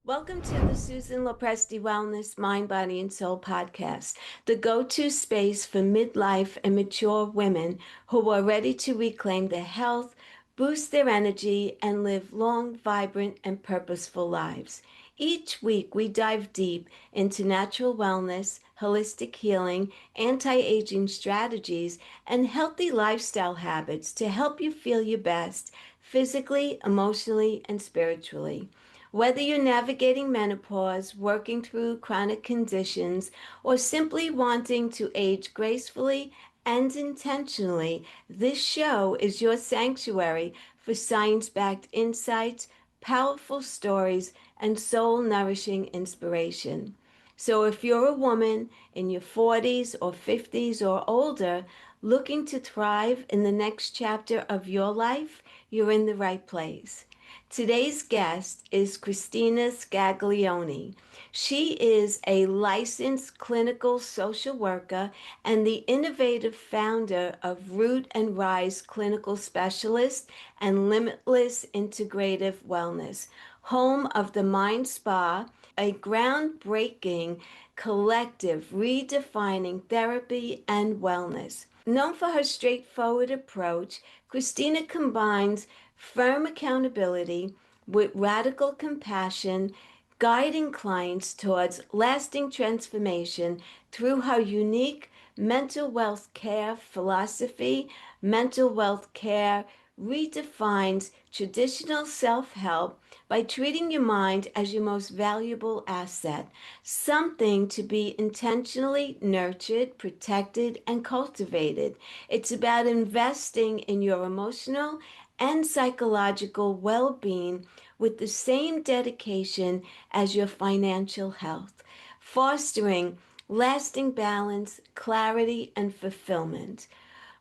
Welcome to the Susan Lopresti Wellness Mind, Body, and Soul podcast, the go-to space for midlife and mature women who are ready to reclaim their health, boost their energy, and live long, vibrant, and purposeful lives. Each week, we dive deep into natural wellness, holistic healing, anti-aging strategies, and healthy lifestyle habits to help you feel your best physically, emotionally, and spiritually. Whether you're navigating menopause, working through chronic conditions, or simply wanting to age gracefully and intentionally, this show is your sanctuary for science backed insights, powerful stories, and soul nourishing inspiration. So, if you're a woman in your 40s or 50s or older looking to thrive in the next chapter of your life, you're in the right place. Today's guest is Kristina Scaglione. She is a licensed clinical social worker and the innovative founder of Root and Rise Clinical Specialist and Limitless Integrative Wellness, home of the Mind Spa, a groundbreaking collective redefining therapy and wellness. Known for her straightforward approach, Kristina combines firm accountability with radical compassion, guiding clients towards lasting transformation through her unique mental wealth care philosophy. Mental wealth care redefines traditional self help by treating your mind as your most valuable asset, something to be intentionally nurtured, protected, and cultivated. It's about investing in your emotional and psychological well being with the same dedication as your financial health, fostering lasting balance, clarity, and fulfillment.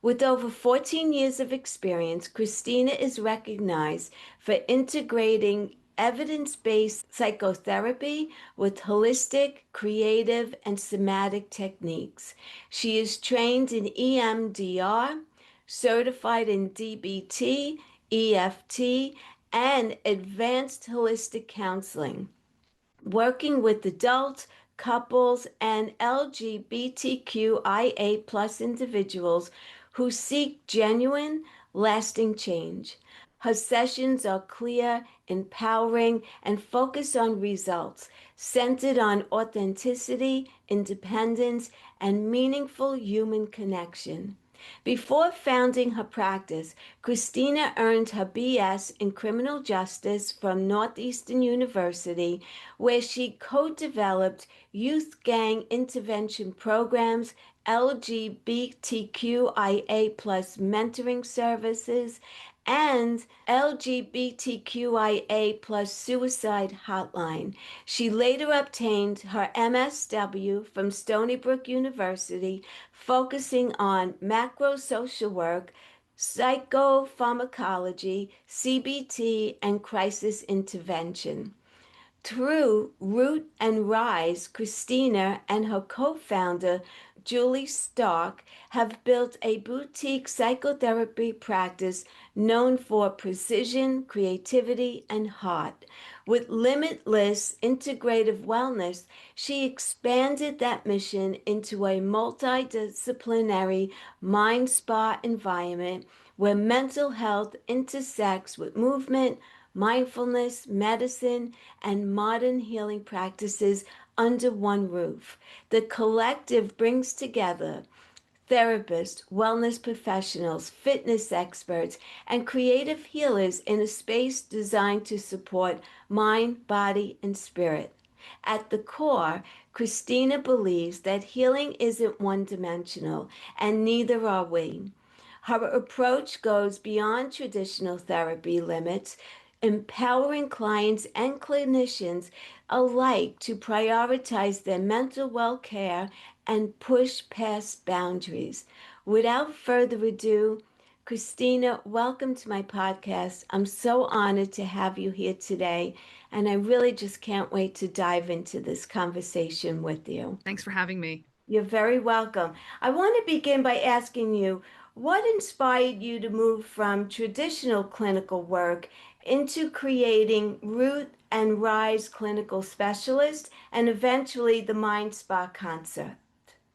With over 14 years of experience, Kristina is recognized for integrating evidence based psychotherapy with holistic, creative, and somatic techniques. She is trained in EMDR, certified in DBT, EFT, and advanced holistic counseling, working with adults, couples, and LGBTQIA plus individuals who seek genuine, lasting change. Her sessions are clear, empowering, and focus on results, centered on authenticity, independence, and meaningful human connection. Before founding her practice, Kristina earned her BS in criminal justice from Northeastern University, where she co developed youth gang intervention programs, LGBTQIA plus mentoring services, and LGBTQIA plus suicide hotline. She later obtained her MSW from Stony Brook University, focusing on macro social work, psychopharmacology, CBT, and crisis intervention. Through Root and Rise, Kristina and her co founder, Julie Stark, have built a boutique psychotherapy practice known for precision, creativity, and heart. With Limitless Integrative Wellness, she expanded that mission into a multidisciplinary mind spa environment where mental health intersects with movement, mindfulness, medicine, and modern healing practices under one roof. The collective brings together therapists, wellness professionals, fitness experts, and creative healers in a space designed to support mind, body, and spirit. At the core, Kristina believes that healing isn't one dimensional, and neither are we. Her approach goes beyond traditional therapy limits, empowering clients and clinicians alike to prioritize their mental well care and push past boundaries. Without further ado, Kristina, welcome to my podcast. I'm so honored to have you here today, and I really just can't wait to dive into this conversation with you. Thanks for having me. You're very welcome. I want to begin by asking you what inspired you to move from traditional clinical work into creating Root and Rise clinical specialist and eventually the Mind Spa concept.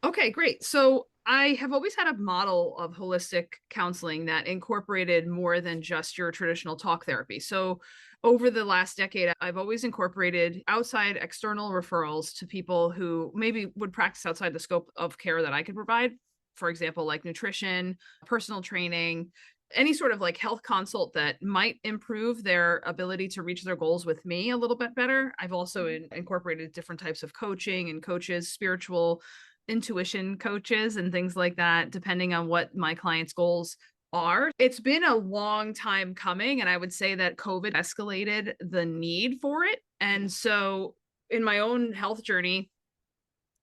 Okay, great. So I have always had a model of holistic counseling that incorporated more than just your traditional talk therapy. So over the last decade, I've always incorporated outside external referrals to people who maybe would practice outside the scope of care that I could provide. For example, like nutrition, personal training, any sort of like health consult that might improve their ability to reach their goals with me a little bit better. I've also incorporated different types of coaching and coaches, spiritual intuition coaches and things like that, depending on what my clients' goals are. It's been a long time coming, and I would say that COVID escalated the need for it. And so, in my own health journey,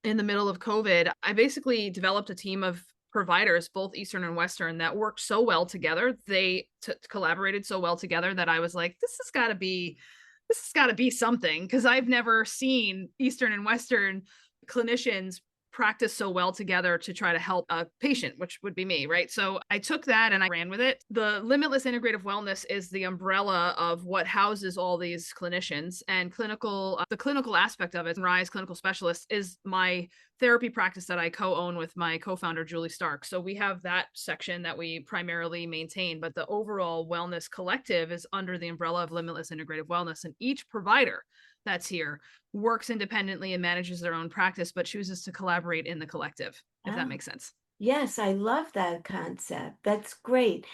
in the middle of COVID, I basically developed a team of providers, both Eastern and Western, that worked so well together. They collaborated so well together that I was like, this has got to be something, because I've never seen Eastern and Western clinicians practice so well together to try to help a patient, which would be me, right? So I took that and I ran with it. The Limitless Integrative Wellness is the umbrella of what houses all these clinicians, and the clinical aspect of it, Rise Clinical Specialist, is my therapy practice that I co-own with my co-founder, Julie Stark. So we have that section that we primarily maintain, but the overall wellness collective is under the umbrella of Limitless Integrative Wellness, and each provider that's here works independently and manages their own practice, but chooses to collaborate in the collective, if that Ah, makes sense. yes, I love that concept. That's great.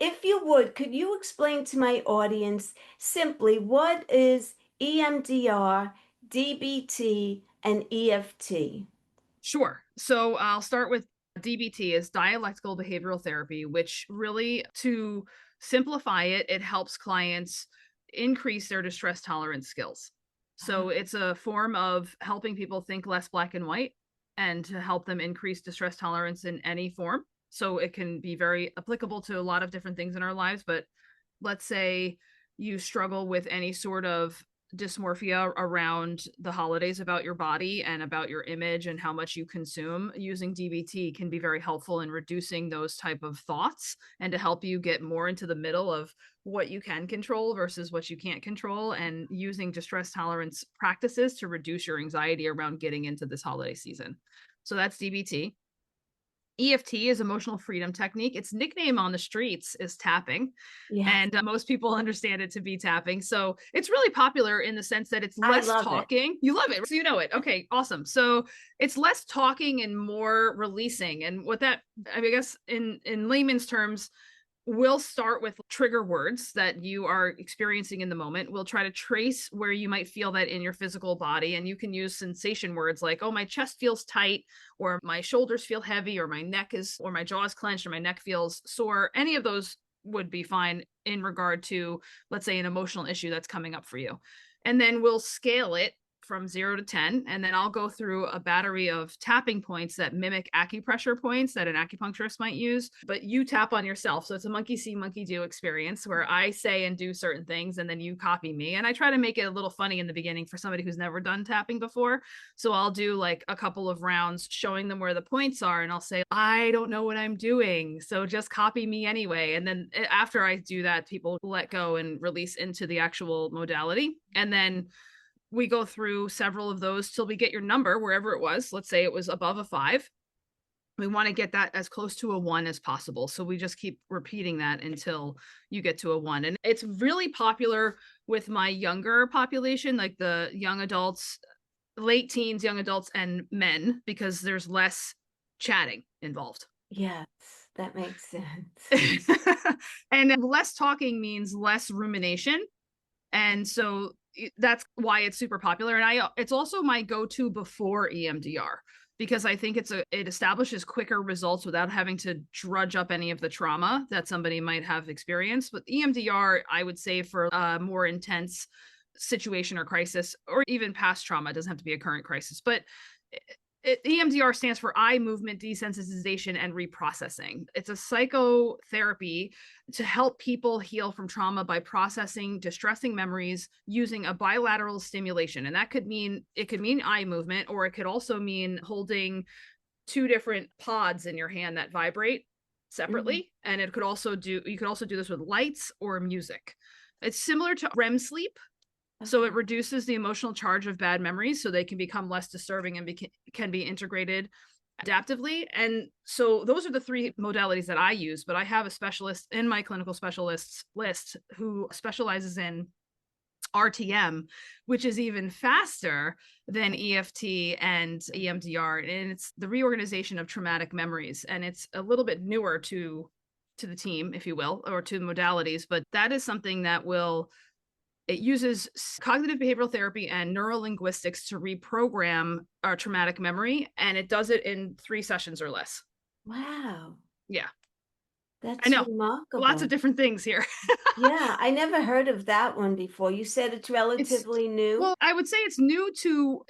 If you would, could you explain to my audience simply what is EMDR, DBT, and EFT? Sure. So I'll start with DBT, is dialectical behavioral therapy, which really, to simplify it, it helps clients increase their distress tolerance skills. So it's a form of helping people think less black and white and to help them increase distress tolerance in any form. So it can be very applicable to a lot of different things in our lives. But let's say you struggle with any sort of dysmorphia around the holidays about your body and about your image and how much you consume. Using DBT can be very helpful in reducing those type of thoughts and to help you get more into the middle of what you can control versus what you can't control, and using distress tolerance practices to reduce your anxiety around getting into this holiday season. So that's DBT. EFT is emotional freedom technique. Its nickname on the streets is tapping, Yes, and most people understand it to be tapping. So it's really popular in the sense that it's I less love it. talking. You love it, so you know it. Okay, awesome. So it's less talking and more releasing. And what that, I guess, in layman's terms, we'll start with trigger words that you are experiencing in the moment. We'll try to trace where you might feel that in your physical body. And you can use sensation words like, oh, my chest feels tight, or my shoulders feel heavy, or or my jaw is clenched, or my neck feels sore. Any of those would be fine in regard to, let's say, an emotional issue that's coming up for you. And then we'll scale it from 0 to 10. And then I'll go through a battery of tapping points that mimic acupressure points that an acupuncturist might use, but you tap on yourself. So it's a monkey see, monkey do experience where I say and do certain things and then you copy me. And I try to make it a little funny in the beginning for somebody who's never done tapping before. So I'll do like a couple of rounds showing them where the points are. And I'll say, I don't know what I'm doing, so just copy me anyway. And then after I do that, people let go and release into the actual modality. And then we go through several of those till we get your number wherever it was. Let's say it was above a 5. We want to get that as close to a 1 as possible. So we just keep repeating that until you get to a 1. And it's really popular with my younger population, like the young adults, late teens, young adults, and men, because there's less chatting involved. Yes, that makes sense. And less talking means less rumination. And so that's why it's super popular. And it's also my go-to before EMDR, because I think it establishes quicker results without having to drudge up any of the trauma that somebody might have experienced. But EMDR, I would say, for a more intense situation or crisis, or even past trauma, it doesn't have to be a current crisis, but EMDR stands for eye movement desensitization and reprocessing. It's a psychotherapy to help people heal from trauma by processing distressing memories using a bilateral stimulation. And that could mean eye movement, or it could also mean holding 2 different pods in your hand that vibrate separately. Mhm. And you could also do this with lights or music. It's similar to REM sleep. So it Okay. reduces the emotional charge of bad memories so they can become less disturbing and can be integrated adaptively. And so those are the three modalities that I use, but I have a specialist in my clinical specialists list who specializes in RTM, which is even faster than EFT and EMDR. And it's the reorganization of traumatic memories. And it's a little bit newer to the team, if you will, or to the modalities, but that is something that will it uses cognitive behavioral therapy and neurolinguistics to reprogram our traumatic memory, and it does it in 3 sessions or less. Wow. Yeah, I That's know. Lots of remarkable. different things here. Yeah, I never heard of that one before. You said it's It's relatively new? well, I would say it's new to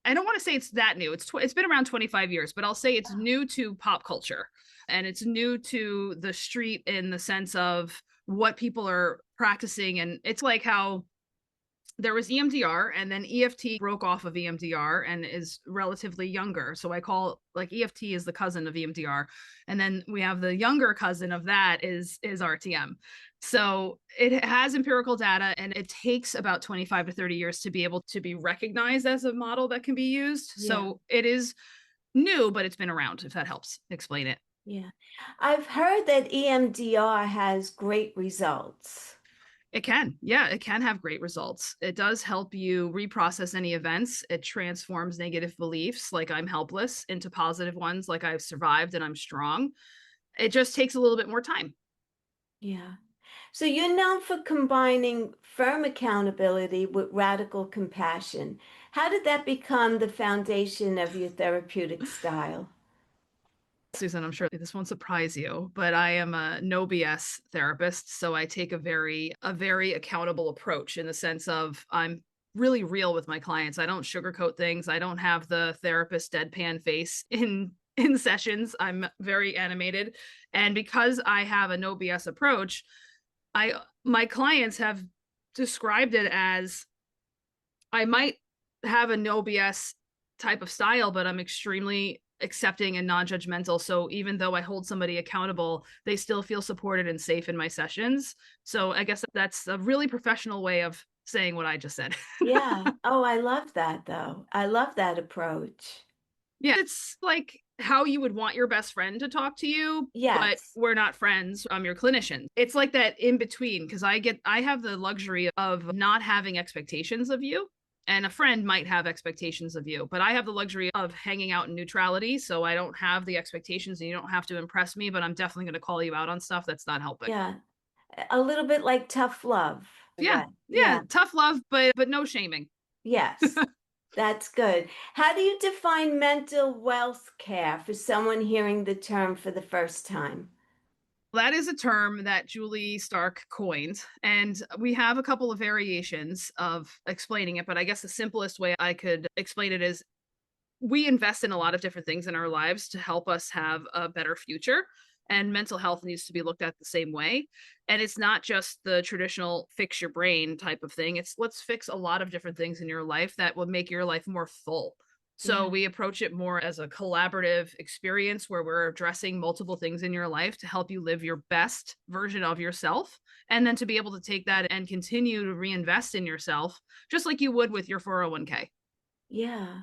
I don't want to say it's that new. It's been around 25 years, but I'll say it's Oh, new to pop culture and it's new to the street in the sense of what people are practicing. And it's like how there was EMDR and then EFT broke off of EMDR and is relatively younger. So I call like EFT is the cousin of EMDR. And then we have the younger cousin of that is RTM. So it has empirical data and it takes about 25 to 30 years to be able to be recognized as a model that can be used. yeah, So it is new, but it's been around, if that helps explain it. yeah. I've heard that EMDR has great results. It can. Yeah, it can have great results. It does help you reprocess any events. It transforms negative beliefs like I'm helpless into positive ones like I've survived and I'm strong. It just takes a little bit more time. Yeah. So you're known for combining firm accountability with radical compassion. How did that become the foundation of your therapeutic style? Susan, I'm sure this won't surprise you, but I am a no BS therapist, so I take a very accountable approach in the sense of I'm really real with my clients. I don't sugarcoat things. I don't have the therapist deadpan face in sessions. I'm very animated, and because I have a no BS approach, I my clients have described it as I might have a no BS type of style, but I'm extremely accepting and non-judgmental. So even though I hold somebody accountable, they still feel supported and safe in my sessions. So I guess that's a really professional way of saying what I just said. Yeah. Oh, I love that though. I love that approach. Yeah, it's like how you would want your best friend to talk to you, but Yes. we're not friends. I'm your clinician. It's like that in between because I have the luxury of not having expectations of you. And a friend might have expectations of you, but I have the luxury of hanging out in neutrality. So I don't have the expectations and you don't have to impress me, but I'm definitely going to call you out on stuff that's not helping. Yeah. A little bit like tough love. Yeah. That. Yeah. Yeah. Tough love, but no shaming. Yes. That's good. How do you define mental wealth care for someone hearing the term for the first time? That is a term that Julie Stark coined, and we have a couple of variations of explaining it, but I guess the simplest way I could explain it is we invest in a lot of different things in our lives to help us have a better future. And mental health needs to be looked at the same way. And it's not just the traditional fix your brain type of thing. It's let's fix a lot of different things in your life that will make your life more full. So Yeah. we approach it more as a collaborative experience where we're addressing multiple things in your life to help you live your best version of yourself. And then to be able to take that and continue to reinvest in yourself, just like you would with your 401k. Yeah.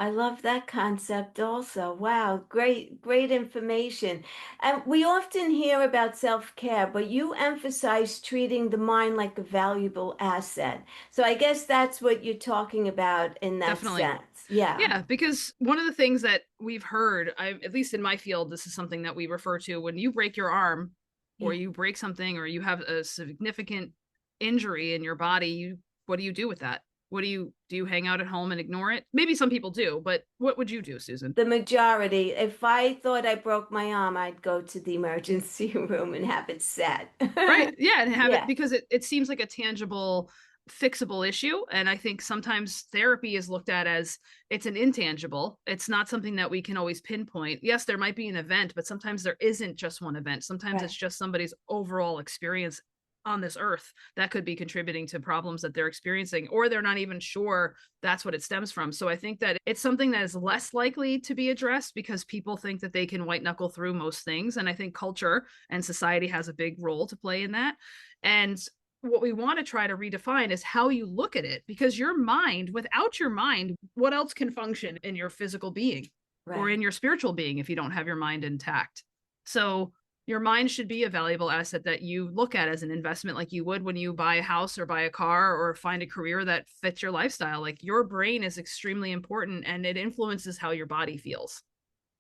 I love that concept also. Wow, great, great information. And we often hear about self-care, but you emphasize treating the mind like a valuable asset. So I guess that's what you're talking about in that Definitely. sense. Yeah. Yeah, because one of the things that we've heard, at least in my field, this is something that we refer to when you break your arm or Yeah. you break something or you have a significant injury in your body, what do you do with that? What do you hang out at home and ignore it? Maybe some people do, but what would you do, Susan? The majority, if I thought I broke my arm, I'd go to the emergency room and have it set. Right. Yeah, and have it Yeah. because it seems like a tangible, fixable issue. And I think sometimes therapy is looked at as it's an intangible. It's not something that we can always pinpoint. Yes, there might be an event, but sometimes there isn't just one event. Sometimes it's Right. just somebody's overall experience on this earth that could be contributing to problems that they're experiencing, or they're not even sure that's what it stems from. So I think that it's something that is less likely to be addressed because people think that they can white knuckle through most things. And I think culture and society has a big role to play in that. And what we want to try to redefine is how you look at it, because your mind, without your mind, what else can function in your physical being or in your spiritual being if you don't have your mind intact? So your mind should be a valuable asset that you look at as an investment, like you would when you buy a house or buy a car or find a career that fits your lifestyle. Like your brain is extremely important and it influences how your body feels.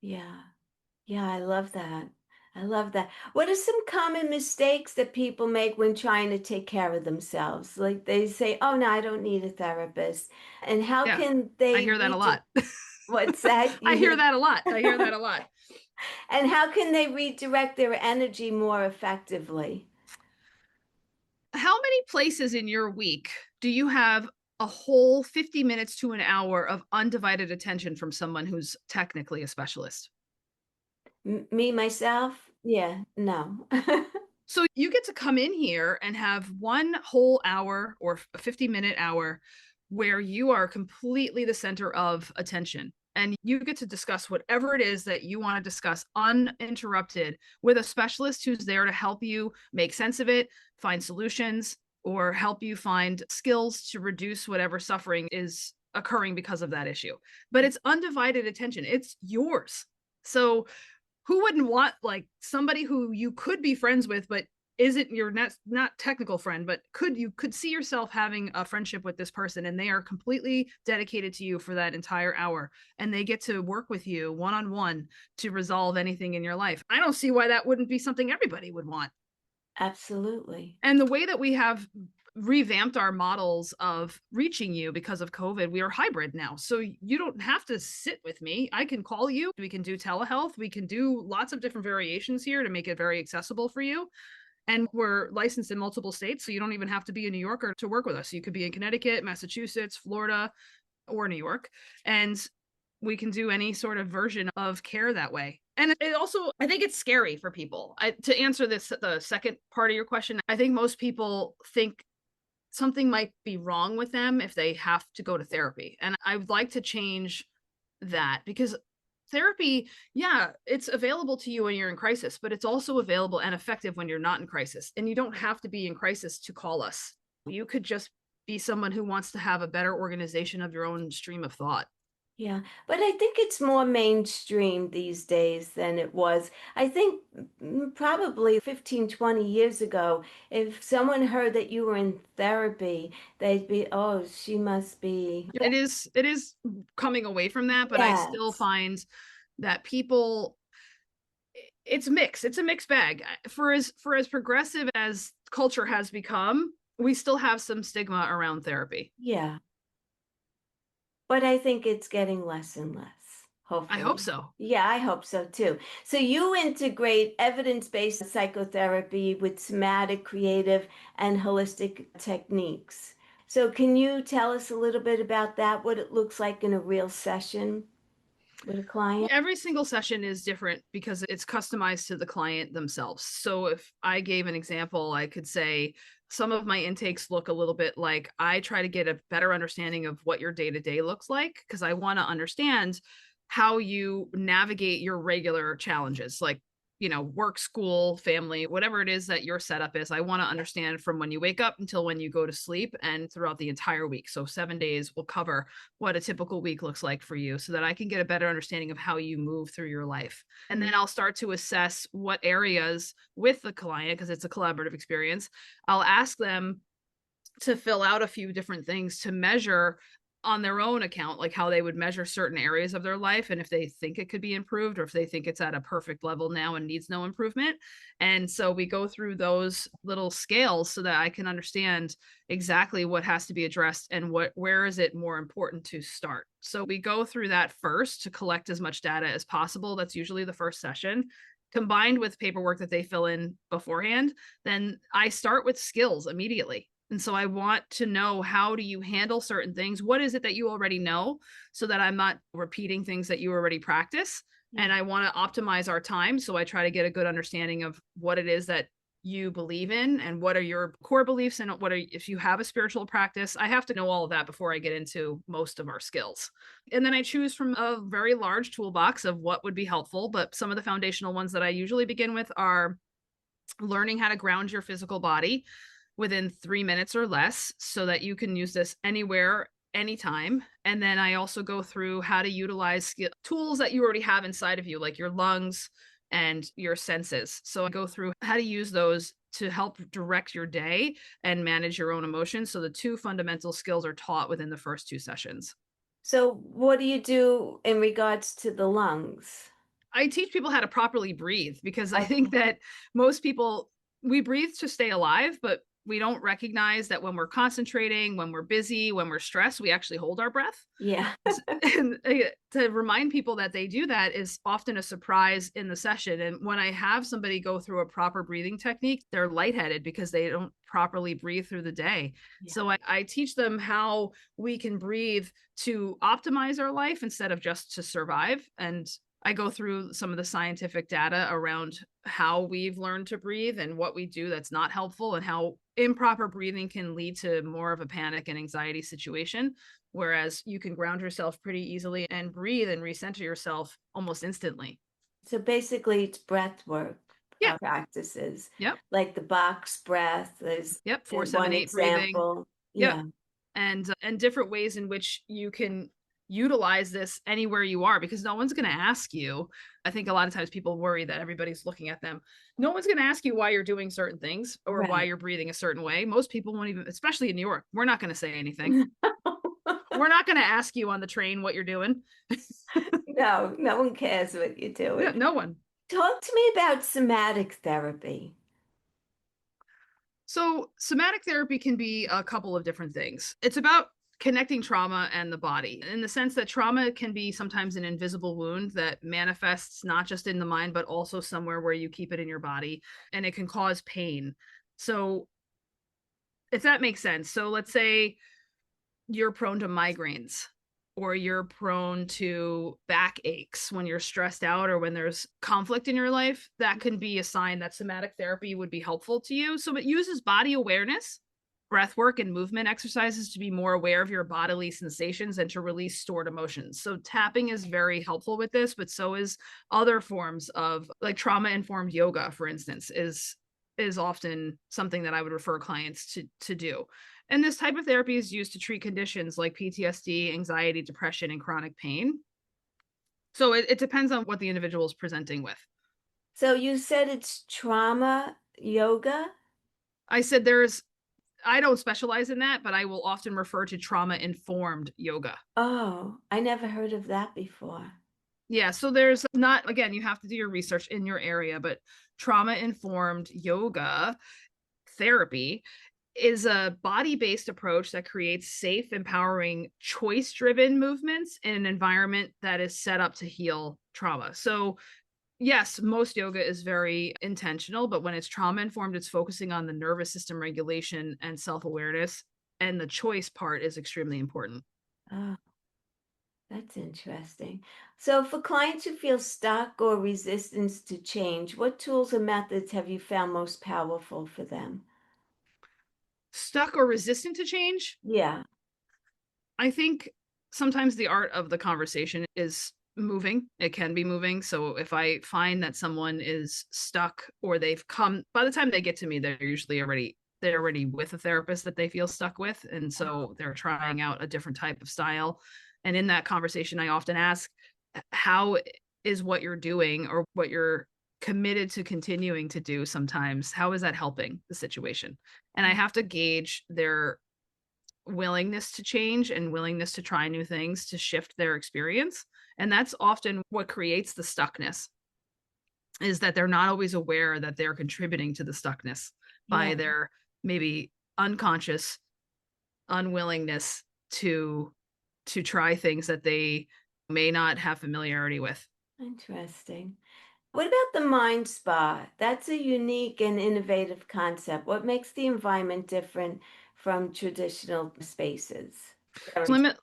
Yeah. Yeah, I love that. I love that. What are some common mistakes that people make when trying to take care of themselves? Like they say, "Oh, no, I don't need a therapist." And how Yeah, can I they hear that a reach lot. what's that? I You hear hear? that a lot. I hear that a lot. And how can they redirect their energy more effectively? How many places in your week do you have a whole 50 minutes to an hour of undivided attention from someone who's technically a specialist? Me, myself? Yeah, no. So you get to come in here and have one whole hour or a 50-minute hour where you are completely the center of attention. And you get to discuss whatever it is that you want to discuss uninterrupted with a specialist who's there to help you make sense of it, find solutions, or help you find skills to reduce whatever suffering is occurring because of that issue. But it's undivided attention, it's yours. So who wouldn't want like somebody who you could be friends with but isn't your not technical friend, but could see yourself having a friendship with this person, and they are completely dedicated to you for that entire hour, and they get to work with you one-on-one to resolve anything in your life. I don't see why that wouldn't be something everybody would want. Absolutely. And the way that we have revamped our models of reaching you because of COVID, we are hybrid now. So you don't have to sit with me. I can call you. We can do telehealth. We can do lots of different variations here to make it very accessible for you. And we're licensed in multiple states. So you don't even have to be a New Yorker to work with us. You could be in Connecticut, Massachusetts, Florida, or New York. And we can do any sort of version of care that way. And it also, I think it's scary for people. To answer this, the second part of your question, I think most people think something might be wrong with them if they have to go to therapy. And I would like to change that, because therapy, yeah, it's available to you when you're in crisis, but it's also available and effective when you're not in crisis. And you don't have to be in crisis to call us. You could just be someone who wants to have a better organization of your own stream of thought. Yeah, but I think it's more mainstream these days than it was. I think probably 15, 20 years ago, if someone heard that you were in therapy, they'd be, oh, she must be. It is coming away from that, but I still Yes. find that people, it's mixed. It's a mixed bag. For as progressive as culture has become, we still have some stigma around therapy. Yeah. But I think it's getting less and less, I hope hopefully. so. Yeah, I hope so too. So you integrate evidence-based psychotherapy with somatic, creative, and holistic techniques. So can you tell us a little bit about that, what it looks like in a real session with a client? Every single session is different because it's customized to the client themselves. So if I gave an example, I could say some of my intakes look a little bit like I try to get a better understanding of what your day to day looks like, because I want to understand how you navigate your regular challenges, like, work, school, family, whatever it is that your setup is. I want to understand from when you wake up until when you go to sleep and throughout the entire week. So 7 days will cover what a typical week looks like for you so that I can get a better understanding of how you move through your life. And then I'll start to assess what areas with the client, because it's a collaborative experience. I'll ask them to fill out a few different things to measure on their own account, like how they would measure certain areas of their life and if they think it could be improved or if they think it's at a perfect level now and needs no improvement. And so we go through those little scales so that I can understand exactly what has to be addressed and where is it more important to start. So we go through that first to collect as much data as possible. That's usually the first session, combined with paperwork that they fill in beforehand. Then I start with skills immediately. And so I want to know, how do you handle certain things? What is it that you already know so that I'm not repeating things that you already practice? And I want to optimize our time. So I try to get a good understanding of what it is that you believe in and what are your core beliefs and if you have a spiritual practice. I have to know all of that before I get into most of our skills. And then I choose from a very large toolbox of what would be helpful, but some of the foundational ones that I usually begin with are learning how to ground your physical body within 3 minutes or less so that you can use this anywhere, anytime. And then I also go through how to utilize tools that you already have inside of you, like your lungs and your senses. So I go through how to use those to help direct your day and manage your own emotions. So the two fundamental skills are taught within the first 2 sessions. So what do you do in regards to the lungs? I teach people how to properly breathe because I think Okay. that most people, we breathe to stay alive, but we don't recognize that when we're concentrating, when we're busy, when we're stressed, we actually hold our breath. Yeah. And to remind people that they do that is often a surprise in the session. And when I have somebody go through a proper breathing technique, they're lightheaded because they don't properly breathe through the day. Yeah. So I teach them how we can breathe to optimize our life instead of just to survive. And I go through some of the scientific data around how we've learned to breathe and what we do that's not helpful and how improper breathing can lead to more of a panic and anxiety situation. Whereas you can ground yourself pretty easily and breathe and recenter yourself almost instantly. So basically, it's breath work Yeah. practices, Yep. like the box breath is Yep. Four, seven, one eight breathing. example. Yep. Yeah. And different ways in which you can utilize this anywhere you are because no one's going to ask you. I think a lot of times people worry that everybody's looking at them. No one's going to ask you why you're doing certain things or why Right. you're breathing a certain way. Most people won't even, especially in New York, we're not going to say anything. We're not going to ask you on the train what you're doing. No, no one cares what you're No, doing. no one. Talk to me about somatic therapy. So, somatic therapy can be a couple of different things. It's about connecting trauma and the body in the sense that trauma can be sometimes an invisible wound that manifests not just in the mind, but also somewhere where you keep it in your body, and it can cause pain. So, if that makes sense. So, let's say you're prone to migraines or you're prone to back aches when you're stressed out or when there's conflict in your life, that can be a sign that somatic therapy would be helpful to you. So it uses body awareness, breath work, and movement exercises to be more aware of your bodily sensations and to release stored emotions. So tapping is very helpful with this, but so is other forms of like trauma informed yoga, for instance, is often something that I would refer clients to do. And this type of therapy is used to treat conditions like PTSD, anxiety, depression, and chronic pain. So it depends on what the individual is presenting with. So you said it's trauma yoga? I said I don't specialize in that, but I will often refer to trauma informed yoga. Oh, I never heard of that before. Yeah, so there's not, again, you have to do your research in your area, but trauma informed yoga therapy is a body-based approach that creates safe, empowering, choice-driven movements in an environment that is set up to heal trauma. So, yes, most yoga is very intentional, but when it's trauma-informed, it's focusing on the nervous system regulation and self-awareness, and the choice part is extremely important. Oh, that's interesting. So for clients who feel stuck or resistance to change, what tools or methods have you found most powerful for them? Stuck or resistant to change? Yeah. I think sometimes the art of the conversation is moving. It can be moving. So if I find that someone is stuck or they've come, by the time they get to me, they're already with a therapist that they feel stuck with. And so they're trying out a different type of style. And in that conversation, I often ask, how is what you're doing or what you're committed to continuing to do sometimes, how is that helping the situation? And I have to gauge their willingness to change and willingness to try new things to shift their experience. And that's often what creates the stuckness is that they're not always aware that they're contributing to the stuckness by Yeah. their maybe unconscious unwillingness to try things that they may not have familiarity with. Interesting. What about the mind spa? That's a unique and innovative concept. What makes the environment different from traditional spaces? Limit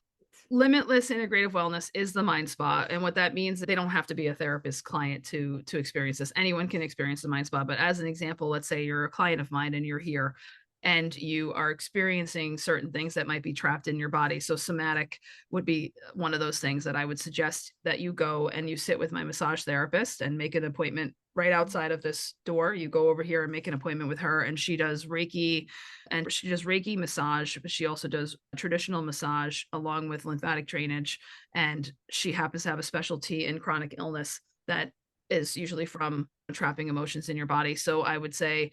Limitless Integrative Wellness is the mind spa. And what that means is they don't have to be a therapist client to experience this. Anyone can experience the mind spa. But as an example, let's say you're a client of mine and you're here and you are experiencing certain things that might be trapped in your body. So somatic would be one of those things that I would suggest that you go and you sit with my massage therapist and make an appointment right outside of this door. You go over here and make an appointment with her, and she does Reiki, and she does Reiki massage, but she also does traditional massage along with lymphatic drainage. And she happens to have a specialty in chronic illness that is usually from trapping emotions in your body. So I would say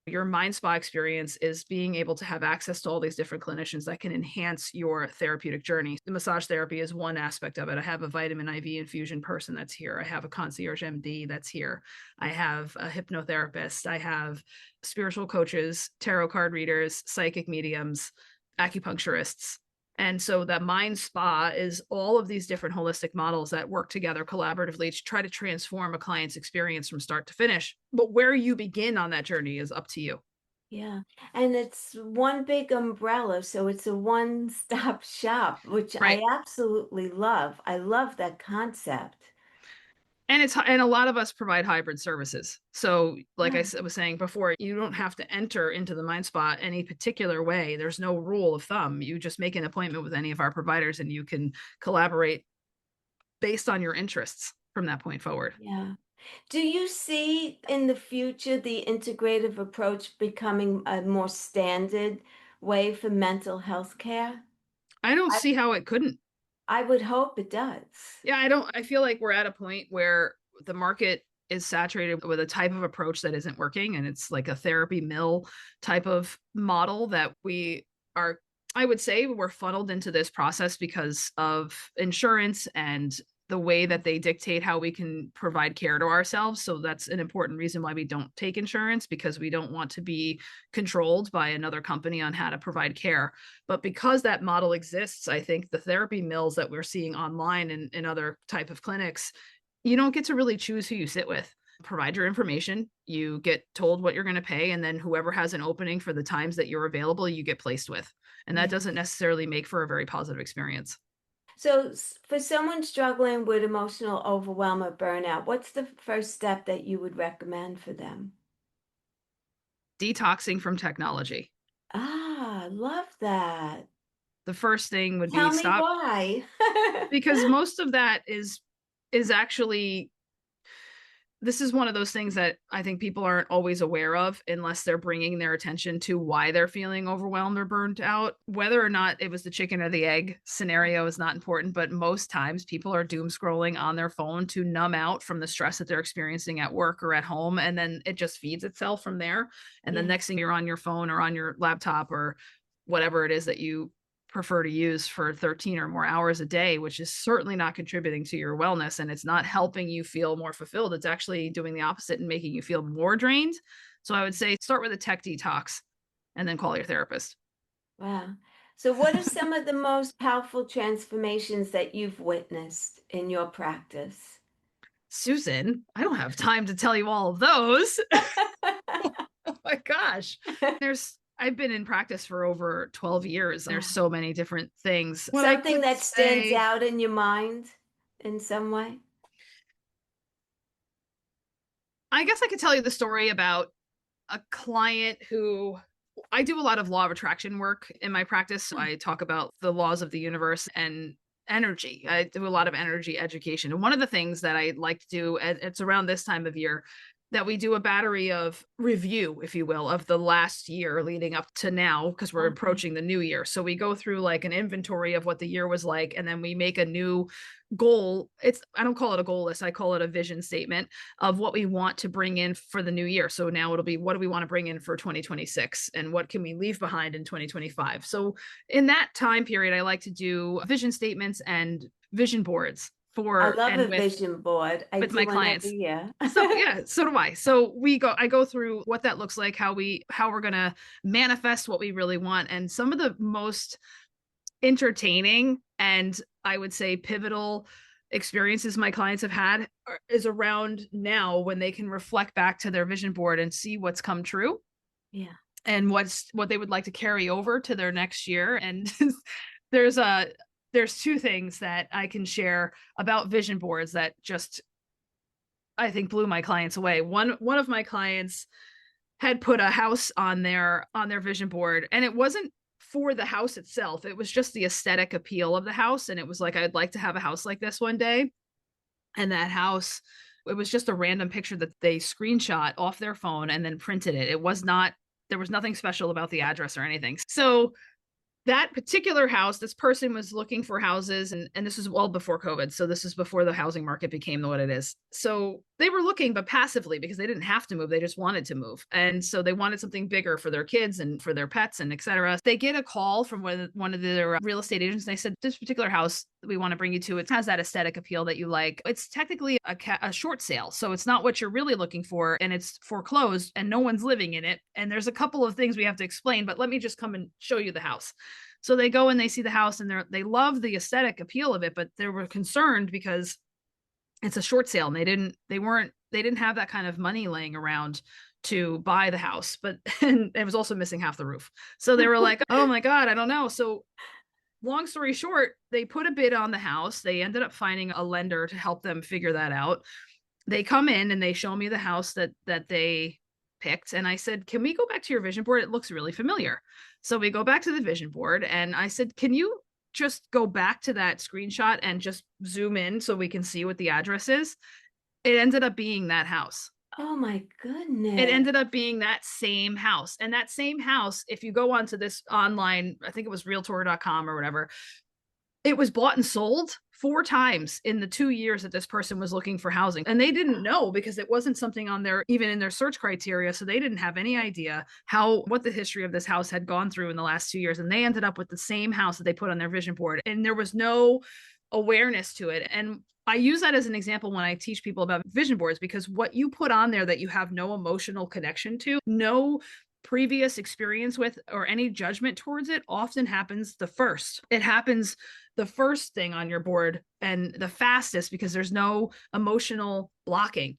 your mind spa experience is being able to have access to all these different clinicians that can enhance your therapeutic journey. The massage therapy is one aspect of it. I have a vitamin IV infusion person that's here. I have a concierge MD that's here. I have a hypnotherapist. I have spiritual coaches, tarot card readers, psychic mediums, acupuncturists. And so that mind spa is all of these different holistic models that work together collaboratively to try to transform a client's experience from start to finish. But where you begin on that journey is up to you. Yeah. And it's one big umbrella, so it's a one-stop shop, which Right. I absolutely love. I love that concept. And a lot of us provide hybrid services. So like Yeah. I was saying before, you don't have to enter into the mind spa any particular way. There's no rule of thumb. You just make an appointment with any of our providers and you can collaborate based on your interests from that point forward. Yeah. Do you see in the future the integrative approach becoming a more standard way for mental health care? I don't I, see how it couldn't. I would hope it does. Yeah, I feel like we're at a point where the market is saturated with a type of approach that isn't working, and it's like a therapy mill type of model that we are, I would say we're funneled into this process because of insurance and the way that they dictate how we can provide care to ourselves. So that's an important reason why we don't take insurance, because we don't want to be controlled by another company on how to provide care. But because that model exists, I think the therapy mills that we're seeing online and in other type of clinics, you don't get to really choose who you sit with. Provide your information, you get told what you're going to pay, and then whoever has an opening for the times that you're available, you get placed with. And that Yeah. doesn't necessarily make for a very positive experience. So, for someone struggling with emotional overwhelm or burnout, what's the first step that you would recommend for them? Detoxing from technology. Ah, love that. The first thing would be Tell me stop, why. because most of that is actually, this is one of those things that I think people aren't always aware of unless they're bringing their attention to why they're feeling overwhelmed or burnt out. Whether or not it was the chicken or the egg scenario is not important, but most times people are doom scrolling on their phone to numb out from the stress that they're experiencing at work or at home. And then it just feeds itself from there. And the Yeah. next thing you're on your phone or on your laptop or whatever it is that you prefer to use for 13 or more hours a day, which is certainly not contributing to your wellness, and it's not helping you feel more fulfilled. It's actually doing the opposite and making you feel more drained. So I would say start with a tech detox and then call your therapist. Wow. So, what are some of the most powerful transformations that you've witnessed in your practice? Susan, I don't have time to tell you all of those. Oh my gosh. I've been in practice for over 12 years. There's Wow. so many different things. What I Something could that stands say, out in your mind in some way? I guess I could tell you the story about a client who, I do a lot of law of attraction work in my practice. So Oh, I talk about the laws of the universe and energy. I do a lot of energy education. And one of the things that I like to do, and it's around this time of year, that we do a battery of review, if you will, of the last year leading up to now, because we're okay. approaching the new year. So we go through like an inventory of what the year was like, and then we make a new goal. I don't call it a goal list, I call it a vision statement of what we want to bring in for the new year. So now it'll be, what do we want to bring in for 2026 and what can we leave behind in 2025? So in that time period, I like to do vision statements and vision boards I for love and a vision board. I with do my one every clients. year. So yeah, so do I. So I go through what that looks like, how we're going to manifest what we really want. And some of the most entertaining and I would say pivotal experiences my clients have had is around now when they can reflect back to their vision board and see what's come true Yeah. and what they would like to carry over to their next year. And there's there's two things that I can share about vision boards that just, I think, blew my clients away. One of my clients had put a house on their vision board, and it wasn't for the house itself. It was just the aesthetic appeal of the house. And it was like, I'd like to have a house like this one day. And that house, it was just a random picture that they screenshot off their phone and then printed it. It was not, there was nothing special about the address or anything. So that particular house, this person was looking for houses, and this was well before COVID. So this is before the housing market became what it is. So they were looking, but passively, because they didn't have to move. They just wanted to move. And so they wanted something bigger for their kids and for their pets and et cetera. They get a call from one of their real estate agents. And they said, this particular house we want to bring you to, it has that aesthetic appeal that you like. It's technically a short sale. So it's not what you're really looking for. And it's foreclosed and no one's living in it. And there's a couple of things we have to explain, but let me just come and show you the house. So they go and they see the house, and they love the aesthetic appeal of it, but they were concerned because it's a short sale and they didn't have that kind of money laying around to buy the house, but and it was also missing half the roof. So they were like, oh my God, I don't know. So long story short, they put a bid on the house. They ended up finding a lender to help them figure that out. They come in and they show me the house that they picked. And I said, can we go back to your vision board? It looks really familiar. So we go back to the vision board, and I said, can you just go back to that screenshot and just zoom in so we can see what the address is? It ended up being that house. Oh my goodness. It ended up being that same house. And that same house, if you go onto this online, I think it was realtor.com or whatever, it was bought and sold 4 times in the 2 years that this person was looking for housing. And they didn't know, because it wasn't something on their, even in their search criteria. So they didn't have any idea what the history of this house had gone through in the last 2 years. And they ended up with the same house that they put on their vision board. And there was no awareness to it. And I use that as an example when I teach people about vision boards, because what you put on there that you have no emotional connection to, no previous experience with, or any judgment towards it, often happens the first. It happens the first thing on your board and the fastest, because there's no emotional blocking.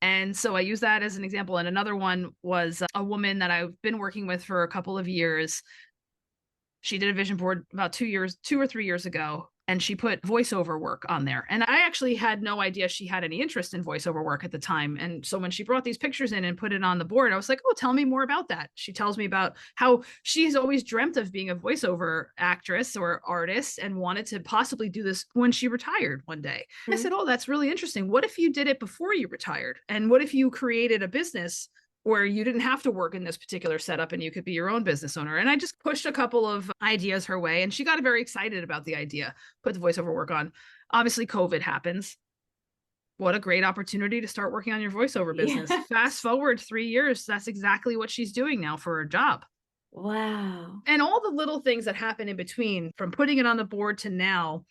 And so I use that as an example. And another one was a woman that I've been working with for a couple of years. She did a vision board about 2 or 3 years ago, and she put voiceover work on there. And I actually had no idea she had any interest in voiceover work at the time. And so when she brought these pictures in and put it on the board, I was like, oh, tell me more about that. She tells me about how she's always dreamt of being a voiceover actress or artist and wanted to possibly do this when she retired one day. Mm-hmm. I said, oh, that's really interesting. What if you did it before you retired? And what if you created a business where you didn't have to work in this particular setup and you could be your own business owner? And I just pushed a couple of ideas her way, and she got very excited about the idea, put the voiceover work on. Obviously, COVID happens. What a great opportunity to start working on your voiceover business. Yes. Fast forward 3 years, that's exactly what she's doing now for her job. Wow. And all the little things that happen in between, from putting it on the board to now,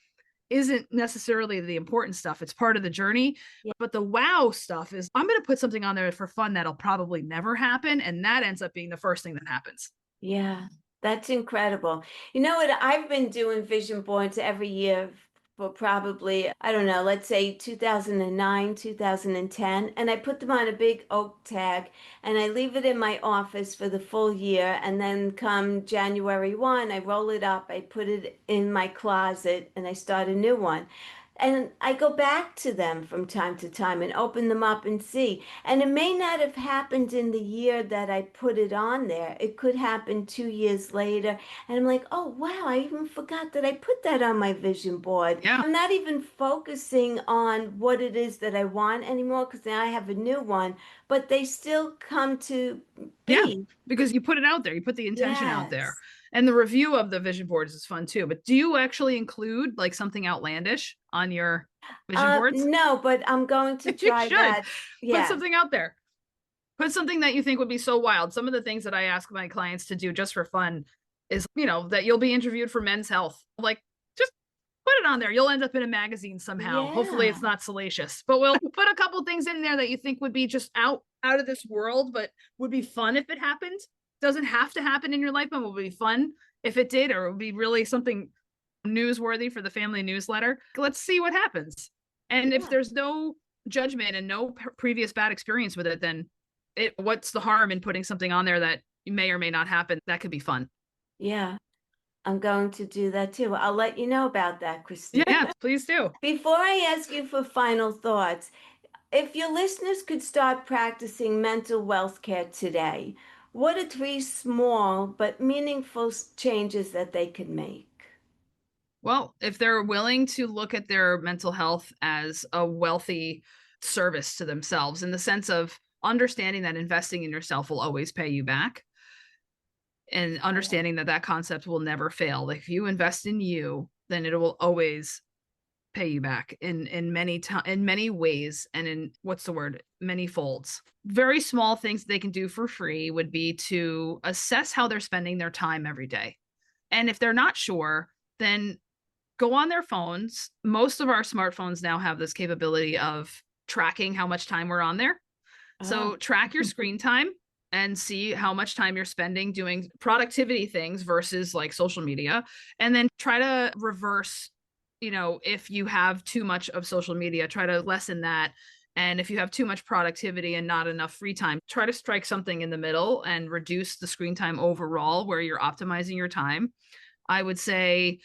isn't necessarily the important stuff. It's part of the journey. Yeah. But the wow stuff is, I'm going to put something on there for fun that'll probably never happen. And that ends up being the first thing that happens. Yeah, that's incredible. You know what? I've been doing vision boards every year for probably, I don't know, let's say 2009, 2010. And I put them on a big oak tag, and I leave it in my office for the full year. And then come January 1, I roll it up, I put it in my closet, and I start a new one. And I go back to them from time to time and open them up and see. And it may not have happened in the year that I put it on there. It could happen 2 years later. And I'm like, oh, wow, I even forgot that I put that on my vision board. Yeah. I'm not even focusing on what it is that I want anymore, because now I have a new one, but they still come to be. Yeah, because you put it out there. You put the intention out there. And the review of the vision boards is fun too. But do you actually include like something outlandish on your vision boards? No, but I'm going to try that. Yeah. Put something out there. Put something that you think would be so wild. Some of the things that I ask my clients to do just for fun is, that you'll be interviewed for Men's Health. Like, just put it on there. You'll end up in a magazine somehow. Yeah. Hopefully it's not salacious, but we'll put a couple things in there that you think would be just out of this world, but would be fun if it happened. Doesn't have to happen in your life, but would be fun if it did, or it would be really something newsworthy for the family newsletter. Let's see what happens. And if there's no judgment and no previous bad experience with it, then what's the harm in putting something on there that may or may not happen? That could be fun. Yeah. I'm going to do that too. I'll let you know about that, Christina. Yeah, please do. Before I ask you for final thoughts, if your listeners could start practicing mental wealth care today, what are three small but meaningful changes that they could make? Well, if they're willing to look at their mental health as a wealthy service to themselves, in the sense of understanding that investing in yourself will always pay you back, and understanding that that concept will never fail. Like if you invest in you, then it will always pay you back in many ways, and in what's the word, many folds. Very small things they can do for free would be to assess how they're spending their time every day. And if they're not sure, then go on their phones. Most of our smartphones now have this capability of tracking how much time we're on there. Oh, So track your screen time and see how much time you're spending doing productivity things versus like social media. And then try to reverse, if you have too much of social media, try to lessen that. And if you have too much productivity and not enough free time, try to strike something in the middle and reduce the screen time overall where you're optimizing your time. I would say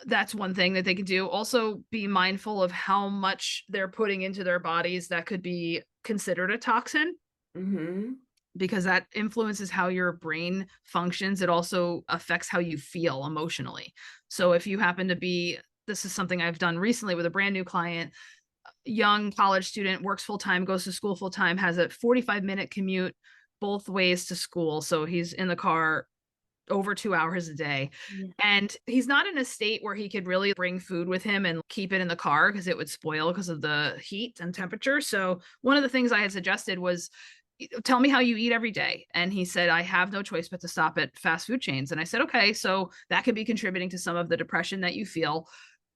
that's one thing that they can do. Also, be mindful of how much they're putting into their bodies that could be considered a toxin, mm-hmm. because that influences how your brain functions. It also affects how you feel emotionally. So if you happen to be, this is something I've done recently with a brand new client, young college student, works full time, goes to school full time, has a 45-minute commute both ways to school. So he's in the car over 2 hours a day. Yeah. And he's not in a state where he could really bring food with him and keep it in the car because it would spoil because of the heat and temperature. So one of the things I had suggested was, tell me how you eat every day. And he said, I have no choice but to stop at fast food chains. And I said, okay, so that could be contributing to some of the depression that you feel.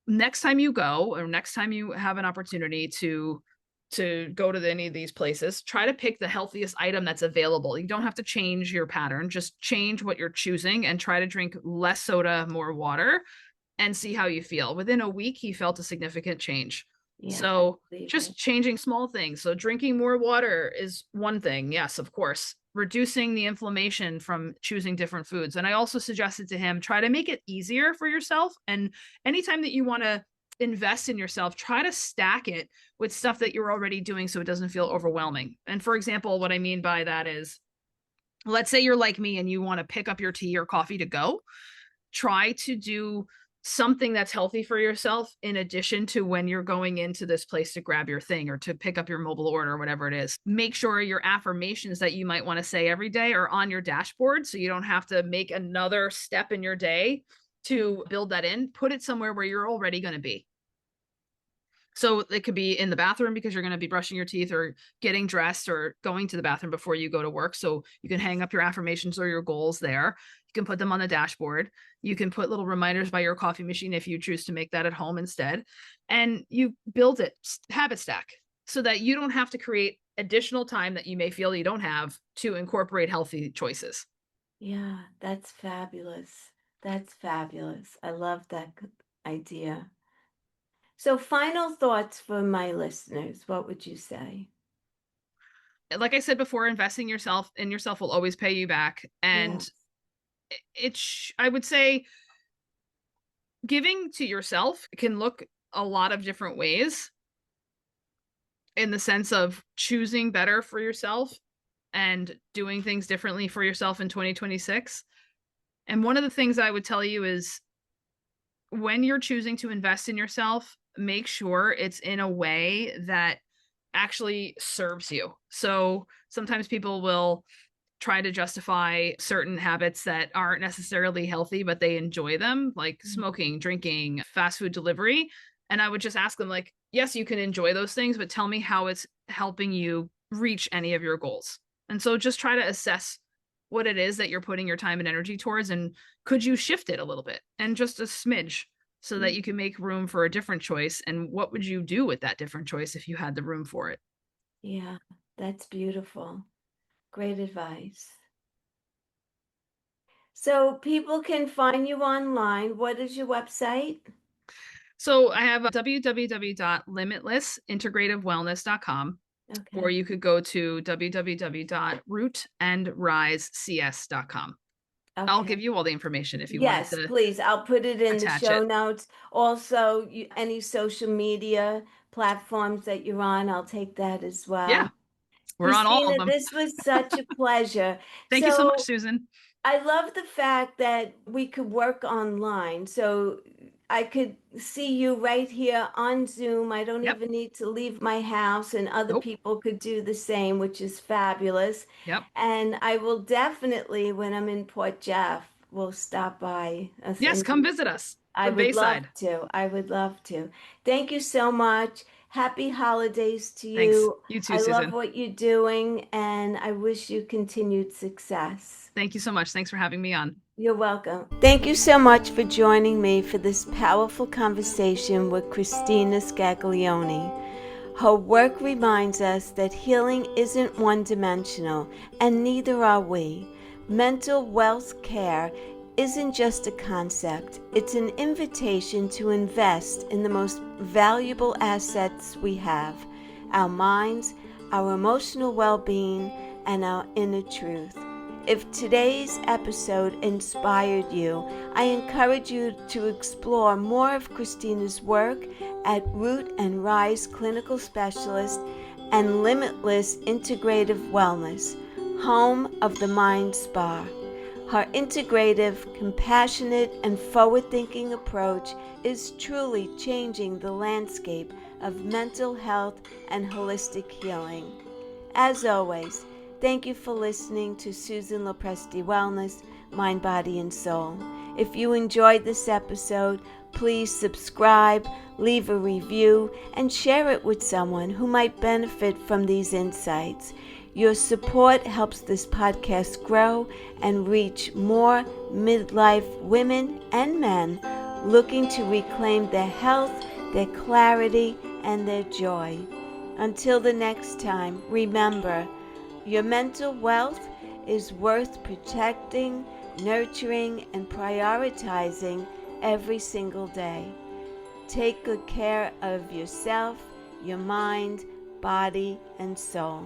Next time you go, or next time you have an opportunity to go to any of these places, try to pick the healthiest item that's available. You don't have to change your pattern, just change what you're choosing and try to drink less soda, more water, and see how you feel. Within a week, he felt a significant change. Yeah, I So believe it. just changing small things. So drinking more water is one thing. Yes, of course. Reducing the inflammation from choosing different foods. And I also suggested to him, try to make it easier for yourself. And anytime that you want to invest in yourself, try to stack it with stuff that you're already doing so it doesn't feel overwhelming. And for example, what I mean by that is, let's say you're like me and you want to pick up your tea or coffee to go, try to do something that's healthy for yourself in addition to when you're going into this place to grab your thing or to pick up your mobile order or whatever it is. Make sure your affirmations that you might want to say every day are on your dashboard so you don't have to make another step in your day to build that in. Put it somewhere where you're already going to be. So it could be in the bathroom because you're going to be brushing your teeth or getting dressed or going to the bathroom before you go to work. So you can hang up your affirmations or your goals there. You can put them on the dashboard. You can put little reminders by your coffee machine if you choose to make that at home instead. And you build it, habit stack, so that you don't have to create additional time that you may feel you don't have to incorporate healthy choices. Yeah, that's fabulous. That's fabulous. I love that idea. So, final thoughts for my listeners. What would you say? Like I said before, investing yourself in yourself will always pay you back. And Yes. I would say giving to yourself can look a lot of different ways, in the sense of choosing better for yourself and doing things differently for yourself in 2026. And one of the things I would tell you is, when you're choosing to invest in yourself, make sure it's in a way that actually serves you. So sometimes people will try to justify certain habits that aren't necessarily healthy, but they enjoy them, like smoking, drinking, fast food delivery. And I would just ask them, like, yes, you can enjoy those things, but tell me how it's helping you reach any of your goals. And so just try to assess what it is that you're putting your time and energy towards, and could you shift it a little bit and just a smidge so that you can make room for a different choice. And what would you do with that different choice if you had the room for it? Yeah, that's beautiful. Great advice. So, people can find you online. What is your website? So I have www.limitlessintegrativewellness.com, or Okay. you could go to www.rootandrisecs.com. I'll Okay. give you all the information if you wanted Yes, to please. I'll put it in the attach show it. notes. Also, any social media platforms that you're on, I'll take that as Yeah, well. we're on all of Kristina, them. this was such a pleasure. Thank you so much, So Susan. I love the fact that we could work online. So I could see you right here on Zoom. I don't Yep. even need to leave my house, and other Nope. people could do the same, which is fabulous. Yep. And I will definitely, when I'm in Port Jeff, will stop by us Yes, and come visit us. I We're would love Bayside. to. I would love to. Thank you so much. Happy holidays to Thanks. you. You too, I love Susan. what you're doing, and I wish you continued success. Thank you so much. Thanks for having me on. You're welcome. Thank you so much for joining me for this powerful conversation with Kristina Scaglione. Her work reminds us that healing isn't one dimensional, and neither are we. Mental wealth care isn't just a concept, it's an invitation to invest in the most valuable assets we have: our minds, our emotional well being, and our inner truth. If today's episode inspired you, I encourage you to explore more of Kristina's work at Root and Rise Clinical Specialist and Limitless Integrative Wellness, home of the Mind Spa. Her integrative, compassionate, and forward-thinking approach is truly changing the landscape of mental health and holistic healing. As always, thank you for listening to Susan Lopresti Wellness, Mind, Body, and Soul. If you enjoyed this episode, please subscribe, leave a review, and share it with someone who might benefit from these insights. Your support helps this podcast grow and reach more midlife women and men looking to reclaim their health, their clarity, and their joy. Until the next time, remember, your mental wealth is worth protecting, nurturing, and prioritizing every single day. Take good care of yourself, your mind, body, and soul.